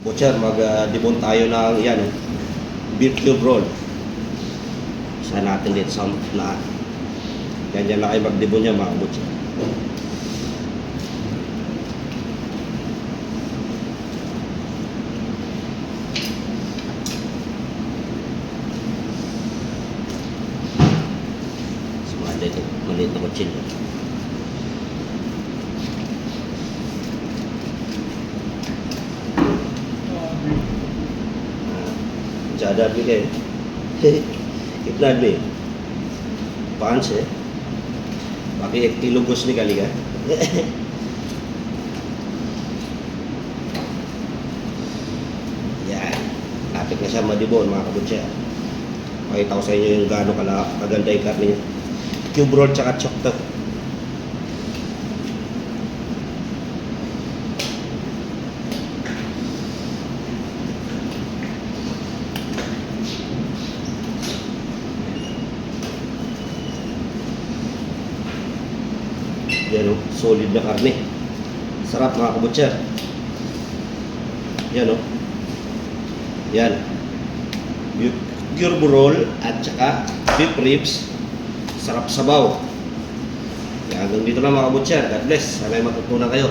Butcher, mag-debone tayo ng yan, beef cube roll. Isa natin dito sa na. Ganyan na kayo mag-debone niya mga butcher. Sumada ito, maliit na kutsilyo. ज़्यादा भी गए कितना आदमी 5 है बाकी 1 किलो गोश्त निकालेगा yan lapit na siya madibon mga kabutya. Pakita ko sa inyo yung gaano kaganda yung karne niya. Cube roll tsaka chok to. Yan o, solid na karne. Sarap mga kabutcher. Yan o. Yan. Cube roll at saka beef ribs. Sarap sabaw. Yan, hanggang dito na mga kabutcher. God bless. Sana ay matutunan kayo.